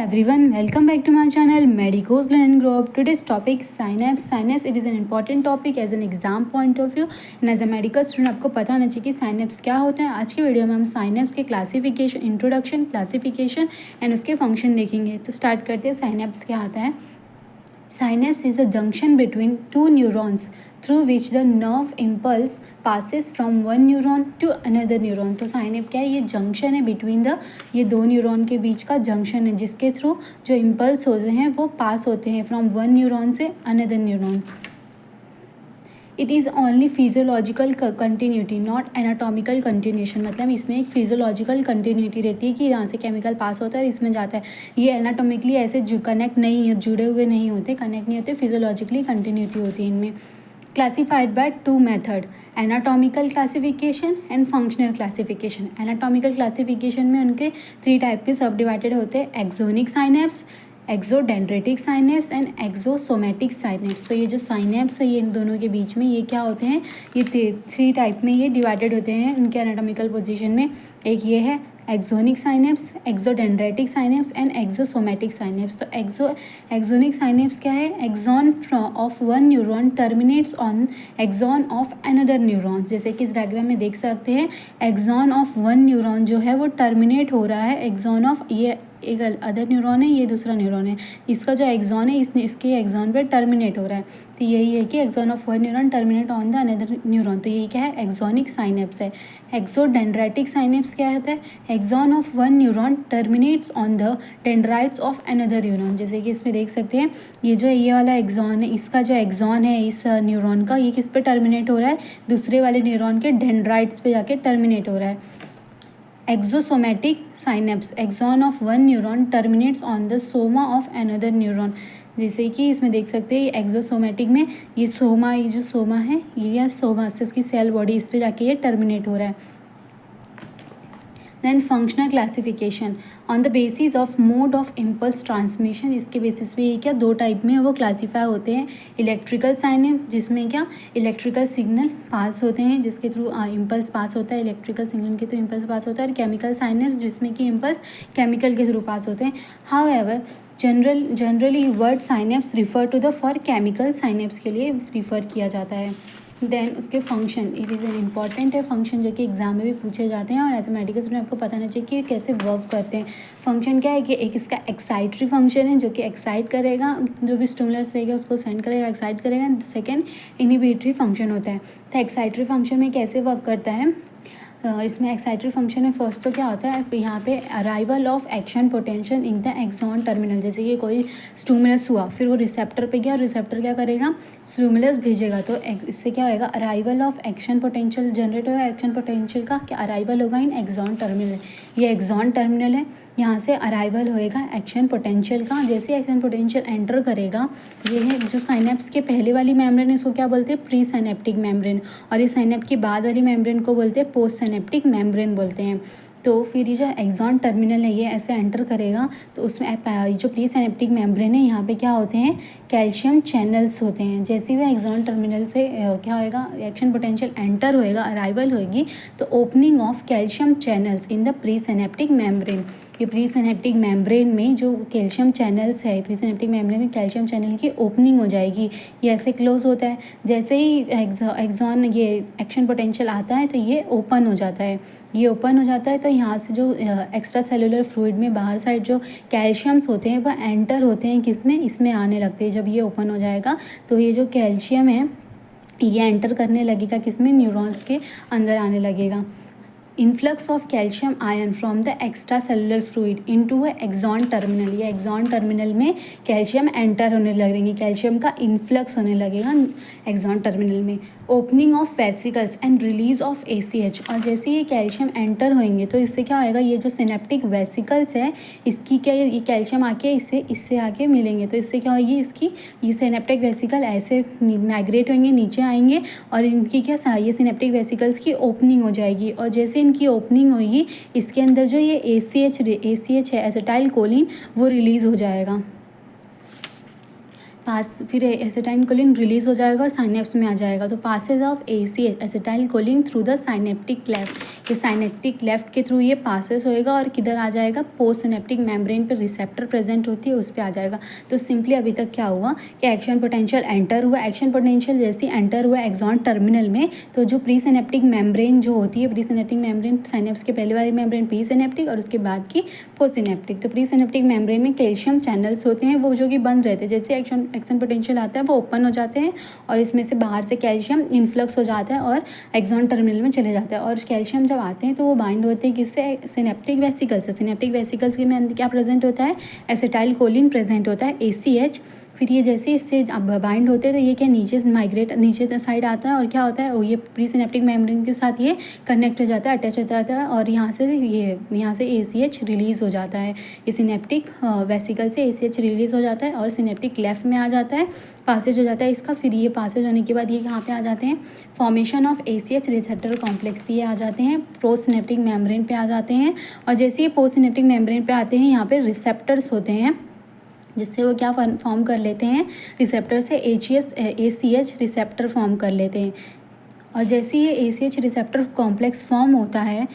everyone, welcome back to my channel Medicos Learn and Grow Up. Today's topic synapse. Synapse it is an important topic as an exam point of view and as a medical student आपको पता होना चाहिए कि synapse क्या होता है। आज की वीडियो में हम साइनेप्स के क्लासिफिकेशन, इंट्रोडक्शन, क्लासिफिकेशन एंड उसके फंक्शन देखेंगे। तो स्टार्ट करते हैं साइनेप्स क्या होता है। Synapse is a junction between two neurons through which the nerve impulse passes from one neuron to another neuron। तो साइनेप क्या है, ये जंक्शन है बिटवीन द, ये दो न्यूरॉन के बीच का जंक्शन है जिसके थ्रू जो इम्पल्स होते हैं वो पास होते हैं फ्रॉम वन न्यूरॉन से another neuron. It is only physiological continuity not anatomical continuation. मतलब इसमें एक फिजियोलॉजिकल कंटिन्यूटी रहती है कि यहाँ से केमिकल पास होता है और इसमें जाता है। ये एनाटॉमिकली ऐसे कनेक्ट नहीं है, जुड़े हुए नहीं होते, कनेक्ट नहीं होते, फिजियोलॉजिकली कंटिन्यूटी होती है इनमें। Classified by two method, anatomical classification and functional classification. Anatomical classification में उनके 3 टाइप के सब डिवाइडेड होते हैं, axonic synapse, axodendritic synapse and axosomatic synapse. तो ये जो साइनेप्स है ये इन दोनों के बीच में ये क्या होते हैं, ये 3 टाइप में ये डिवाइडेड होते हैं उनके एनाटॉमिकल पोजीशन में। एक ये है axonic synapse, axodendritic synapse and axosomatic synapse. तो एक्सोनिक साइनेप्स क्या है, axon of one neuron terminates on axon of another neuron. जैसे कि इस डायग्राम में देख सकते हैं, एक्सॉन ऑफ वन न्यूरॉन जो है वो टर्मिनेट हो रहा है एक्सॉन ऑफ, ये एक अदर न्यूरॉन है, ये दूसरा न्यूरॉन है, इसका जो एक्सॉन है इसके एक्सॉन पे टर्मिनेट हो रहा है। तो यही है कि axon of one neuron terminate on the another neuron. तो यही क्या है, एक्सोनिक साइनेप्स है। एक्सोडेंड्रेटिक साइनेप्स क्या होता है, axon of one neuron terminates on the dendrites of another neuron. जैसे कि इसमें देख सकते हैं, ये जो ये वाला एक्सॉन है, इसका जो एक्सॉन है इस न्यूरॉन का, ये किस पे टर्मिनेट हो रहा है, दूसरे वाले न्यूरॉन के डेंड्राइट्स पे जाके टर्मिनेट हो रहा है। Axosomatic synapse, axon of one neuron terminates on the soma of another neuron. जैसे कि इसमें देख सकते हैं एक्सोसोमेटिक में ये सोमा, ये जो सोमा है ये सोमा से उसकी सेल बॉडी इस पे जाके ये टर्मिनेट हो रहा है। Then functional classification on the basis of mode of impulse transmission. इसके बेसिस पे ये क्या 2 टाइप में वो क्लासीफाई होते हैं। इलेक्ट्रिकल साइनेप्स जिसमें क्या इलेक्ट्रिकल सिग्नल पास होते हैं जिसके थ्रू इम्पल्स पास होता है, इलेक्ट्रिकल सिग्नल के थ्रू इम्पल्स पास होता है। और केमिकल साइनेप्स जिसमें कि इम्पल्स केमिकल के थ्रू पास होते हैं। However generally word synapse refer to the for chemical synapse के लिए रिफ़र किया जाता है। देन उसके function, it is an important है फंक्शन जो कि एग्जाम में भी पूछे जाते हैं और एज ए मेडिकल स्टूडेंट आपको पता होना चाहिए कि कैसे वर्क करते हैं। फंक्शन क्या है कि एक इसका एक्साइटरी फंक्शन है जो कि एक्साइट करेगा, जो भी स्टिमुलस रहेगा उसको सेंड करेगा, एक्साइट करेगा। सेकेंड इनहिबिटरी फंक्शन होता है। तो एक्साइटरी फंक्शन में कैसे वर्क करता है, इसमें एक्साइटरी फंक्शन में फर्स्ट तो क्या होता है, यहाँ पे arrival of action potential in the axon terminal. जैसे कि कोई स्टिमुलस हुआ, फिर वो रिसेप्टर पे गया, रिसेप्टर क्या करेगा, स्टिमुलस भेजेगा। तो इससे क्या होएगा, arrival of action potential generate होगा। एक्शन पोटेंशियल का क्या अराइवल होगा इन एक्सॉन टर्मिनल। ये एक्सॉन टर्मिनल है, यहाँ से अराइवल होएगा एक्शन पोटेंशियल का। जैसे एक्शन पोटेंशियल एंटर करेगा, ये है जो साइनेप्स के पहले वाली मेम्ब्रेन है इसको क्या बोलते हैं, प्री साइनेप्टिक मेम्ब्रेन, और ये साइनेप्स की बाद वाली मेम्ब्रेन को बोलते हैं पोस्ट साइनेप्टिक मेम्ब्रेन बोलते हैं। तो फिर ये जो एक्सॉन टर्मिनल है ये ऐसे एंटर करेगा तो उसमें जो प्री साइनेप्टिक मेम्ब्रेन है यहाँ पे क्या होते हैं, कैल्शियम चैनल्स होते हैं। जैसे ही एक्सॉन टर्मिनल से क्या होएगा, एक्शन पोटेंशियल एंटर होएगा, अराइवल होएगी, तो opening of calcium channels in the pre synaptic membrane. ये प्री साइनेप्टिक मेम्ब्रेन में जो कैल्शियम चैनल्स है, प्री साइनेप्टिक मेम्ब्रेन में कैल्शियम चैनल की ओपनिंग हो जाएगी, ये ऐसे क्लोज होता है। जैसे ही एक्सॉन ये एक्शन पोटेंशियल आता है तो ये ओपन हो जाता है, ये ओपन हो जाता है। तो यहाँ से जो एक्स्ट्रा सेलुलर फ्लूइड में बाहर साइड जो कैल्शियम्स होते हैं वह एंटर होते हैं किसमें, इसमें आने लगते हैं। जब ये ओपन हो जाएगा तो ये जो कैल्शियम है ये एंटर करने लगेगा किसमें, न्यूरॉन्स के अंदर आने लगेगा। Influx of calcium ion from the extra cellular fluid into a axon terminal. ये एक्सॉन टर्मिनल में कैल्शियम एंटर होने लगेंगे, कैल्शियम का इन्फ्लक्स होने लगेगा एक्सॉन टर्मिनल में। Opening of vesicles and release of ACH। और जैसे ये कैल्शियम एंटर होंगे तो इससे क्या होएगा, ये जो सिनेप्टिक वेसिकल्स है इसकी क्या, ये कैल्शियम आके इससे आके मिलेंगे तो इससे क्या होगी, इसकी ये सिनेप्टिक वेसिकल ऐसे माइग्रेट होंगे, नीचे आएंगे और इनकी क्या, ये सिनेप्टिक वेसिकल्स की ओपनिंग हो जाएगी। और जैसे इनकी ओपनिंग होगी इसके अंदर जो ये ACH है, एसिटाइल कोलिन, वो रिलीज़ हो जाएगा। पास फिर एसिटाइलकोलिन रिलीज हो जाएगा और साइनेप्स में आ जाएगा। तो passage of ACH acetylcholine through the synaptic cleft, ये साइनेप्टिक क्लेफ्ट के थ्रू ये पासेस होएगा और किधर आ जाएगा, पोस्ट सिनेप्टिक मेम्ब्रेन पे रिसेप्टर प्रेजेंट होती है उस पर आ जाएगा। तो सिंपली अभी तक क्या हुआ कि एक्शन पोटेंशियल एंटर हुआ, एक्शन पोटेंशियल जैसे एंटर हुआ एक्सॉन टर्मिनल में, तो जो प्री सिनेप्टिक मेम्ब्रेन जो होती है, प्री सिनेप्टिक मेम्ब्रेन साइनेप्स के पहले वाली मेम्ब्रेन प्री सिनेप्टिक और उसके बाद की पोस्ट सिनेप्टिक। तो प्री सिनेप्टिक मेम्ब्रेन में कैल्शियम चैनल्स होते हैं वो जो कि बंद रहते हैं, जैसे एक्शन पोटेंशियल आता है वो ओपन हो जाते हैं और इसमें से बाहर से कैल्शियम इन्फ्लक्स हो जाता है और एक्सॉन टर्मिनल में चले जाता है। और कैल्शियम जब आते हैं तो वो बाइंड होते हैं किससे, सिनेप्टिक वेसिकल से। सिनेप्टिक वेसिकल्स के में अंदर क्या प्रेजेंट होता है, एसिटाइलकोलिन प्रेजेंट होता है ACH। फिर ये जैसे इससे बाइंड होते हैं तो ये क्या नीचे माइग्रेट नीचे साइड आता है और क्या होता है, ये प्री सिनेप्टिक मेम्ब्रेन के साथ ये कनेक्ट हो जाता है, अटैच हो जाता है और यहाँ से ACH रिलीज़ हो जाता है। ये सिनेप्टिक वेसिकल से ACH रिलीज़ हो जाता है और सिनेप्टिक लेफ्ट में आ जाता है, पासेज हो जाता है इसका। फिर ये पासेज होने के बाद ये कहाँ पे आ जाते हैं, formation of ACH receptor complex, ये आ जाते हैं पोस्ट सिनेप्टिक मेम्ब्रेन पे आ जाते हैं। और जैसे ये पोस्ट सिनेप्टिक मेम्ब्रेन पे आते हैं यहाँ पे रिसेप्टर्स होते हैं जिससे वो क्या फॉर्म कर लेते हैं, रिसेप्टर से ACH रिसेप्टर फॉर्म कर लेते हैं। और जैसे ये ACH रिसेप्टर कॉम्प्लेक्स फॉर्म होता है,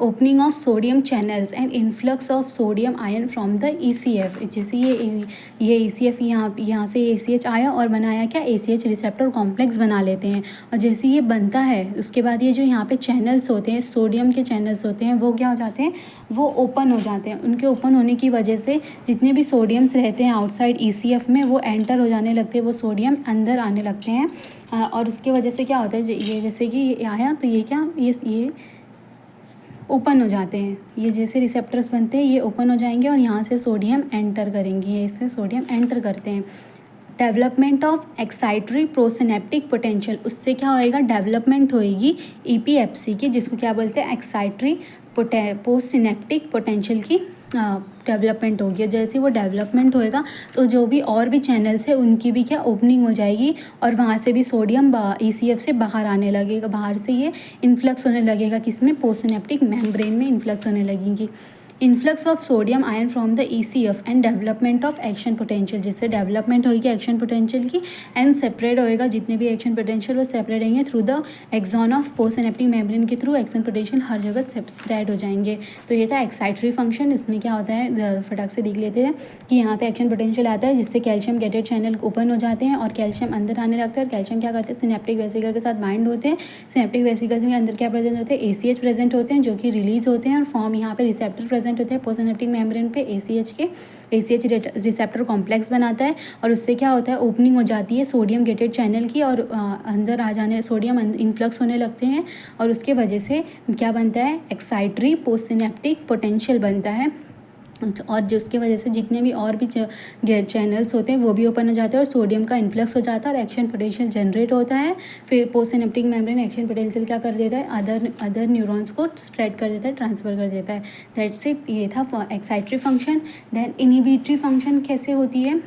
opening of sodium channels and influx of sodium ion from the ECF, जैसे ये ECF यहाँ से ACH आया और बनाया क्या, ACH रिसेप्टर कॉम्प्लेक्स बना लेते हैं। और जैसे ये बनता है उसके बाद ये जो यहाँ पे चैनल्स होते हैं, सोडियम के चैनल्स होते हैं, वो क्या हो जाते हैं, वो ओपन हो जाते हैं। उनके ओपन होने की वजह से जितने भी सोडियम्स रहते हैं आउटसाइड ECF में वो एंटर हो जाने लगते हैं, वो सोडियम अंदर आने लगते हैं। और उसके वजह से क्या होता है, ये जैसे कि ये आया तो ये क्या, ये ओपन हो जाते हैं, ये जैसे रिसेप्टर्स बनते हैं ये ओपन हो जाएंगे और यहाँ से सोडियम एंटर करेंगे, ये इससे सोडियम एंटर करते हैं। डेवलपमेंट ऑफ एक्साइटरी प्रोसिनेप्टिक पोटेंशियल, उससे क्या होएगा, डेवलपमेंट होएगी EPFC की, जिसको क्या बोलते हैं, एक्साइटरी पोस्ट सिनेप्टिक पोटेंशियल की डेवलपमेंट होगी। जैसे वो डेवलपमेंट होएगा तो जो भी और भी चैनल्स है उनकी भी क्या ओपनिंग हो जाएगी और वहाँ से भी सोडियम ECF से बाहर आने लगेगा, बाहर से ये इन्फ्लक्स होने लगेगा, किसमें, पोस्ट सिनेप्टिक मेम्ब्रेन में इन्फ्लक्स होने लगेंगी। Influx of sodium ion from the ECF and development of action potential, जिससे डेवलपमेंट होगी एक्शन पोटेंशियल की एंड सेपरेट होएगा, जितने भी एक्शन पोटेंशियल वो सेपरेट होंगे through the axon of post synaptic membrane के थ्रू एक्शन पोटेंशियल हर जगह स्प्रेड हो जाएंगे। तो ये था एक्साइटरी फंक्शन। इसमें क्या होता है, फटाक से देख लेते हैं कि यहाँ पे एक्शन पोटेंशियल आता है जिससे कैल्शियम गेटेड चैनल ओपन हो जाते हैं और कैल्शियम अंदर आने लगता है और कैल्शियम क्या करते हैं, सिनेप्टिक वेसिकल के साथ बाइंड होते हैं। सिनेप्टिक वेसिकल में अंदर क्या प्रेजेंट होते हैं, ACH प्रेजेंट होते हैं जो कि रिलीज होते हैं और फॉर्म यहाँ पे रिसेप्टर प्रेजेंट होते हैं पोस्ट सिनेप्टिक मेम्ब्रेन पे ACH रिसेप्टर कॉम्प्लेक्स बनाता है और उससे क्या होता है, ओपनिंग हो जाती है सोडियम गेटेड चैनल की और अंदर आ जाने सोडियम इन्फ्लक्स होने लगते हैं और उसके वजह से क्या बनता है, एक्साइटरी पोस्ट सिनेप्टिक पोटेंशियल बनता है। और जिसकी वजह से जितने भी और भी चैनल्स होते हैं वो भी ओपन हो जाते हैं और सोडियम का इन्फ्लक्स हो जाता है और एक्शन पोटेंशियल जनरेट होता है। फिर post synaptic membrane action potential क्या कर देता है, अदर न्यूरॉन्स को स्प्रेड कर देता है, ट्रांसफ़र कर देता है। दैट्स इट, ये था excitatory function. Then inhibitory function कैसे होती है,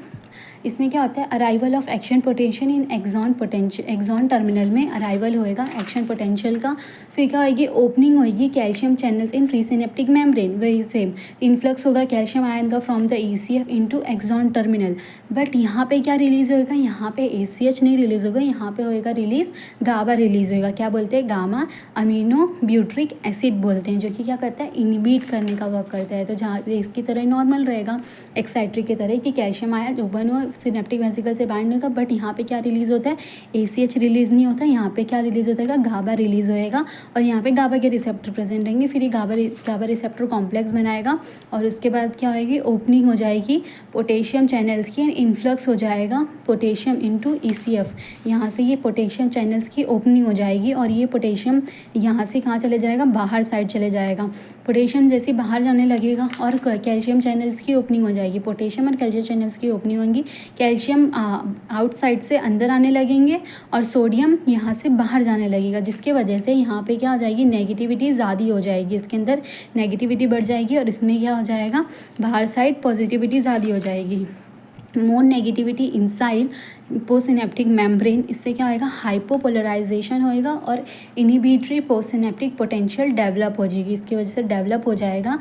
इसमें क्या होता है, arrival of action potential in axon terminal में अराइवल होएगा एक्शन पोटेंशियल का। फिर क्या होएगी, ओपनिंग होएगी calcium channels in presynaptic membrane, वही सेम इन्फ्लक्स होगा कैल्शियम आयन का from the ECF into axon terminal. But यहाँ पे क्या रिलीज़ होएगा, यहाँ पे ACH नहीं रिलीज़ होगा, यहाँ पे होएगा रिलीज़ गाबा रिलीज़ होएगा। क्या बोलते हैं, गामा अमीनो ब्यूट्रिक एसिड बोलते हैं, जो कि क्या करता है, इनहिबिट करने का वर्क करता है। तो जहाँ इसकी तरह नॉर्मल रहेगा एक्साइटरी की तरह कि कैल्शियम आयन ओपन हो सिनेप्टिक वेसिकल से बाइंड होगा, बट यहाँ पे क्या रिलीज़ होता है, ACH रिलीज़ नहीं होता, यहाँ पे क्या रिलीज़ होता है, गाबा रिलीज़ होएगा और यहाँ पे गाबा के रिसेप्टर प्रेजेंट रहेंगे। फिर ये गाबा रिसेप्टर कॉम्प्लेक्स बनाएगा और उसके बाद क्या होएगी, ओपनिंग हो जाएगी पोटेशियम चैनल्स की एंड इन्फ्लक्स हो जाएगा पोटेशियम इनटू ECF। यहाँ से ये पोटेशियम चैनल्स की ओपनिंग हो जाएगी और ये पोटेशियम यहाँ से कहाँ चले जाएगा, बाहर साइड चले जाएगा। पोटेशियम जैसे बाहर जाने लगेगा और कैल्शियम चैनल्स की ओपनिंग हो जाएगी, पोटेशियम और कैल्शियम चैनल्स की ओपनिंग होंगी। कैल्शियम आउटसाइड से अंदर आने लगेंगे और सोडियम यहाँ से बाहर जाने लगेगा, जिसके वजह से यहाँ पे क्या हो जाएगी, नेगेटिविटी ज़्यादा हो जाएगी, इसके अंदर नेगेटिविटी बढ़ जाएगी और इसमें क्या हो जाएगा, बाहर साइड पॉजिटिविटी ज़्यादा हो जाएगी। More negativity inside post synaptic membrane, इससे क्या होएगा, हाइपोपोलराइजेशन होएगा और inhibitory post synaptic potential develop हो जाएगी, इसकी वजह से डेवलप हो जाएगा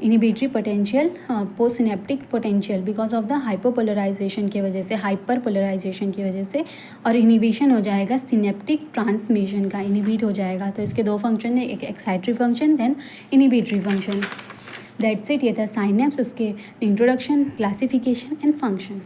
inhibitory potential, post synaptic potential because of the hypopolarisation की वजह से, हाइपर पोलराइजेशन की वजह से, और इनिबिशन हो जाएगा सिनेप्टिक ट्रांसमिशन का, इनिबिट हो जाएगा। तो इसके दो फंक्शन है, एक excitatory function then inhibitory function. That's it, ये था साइनेप्स, उसके इंट्रोडक्शन, क्लासिफिकेशन एंड फंक्शन।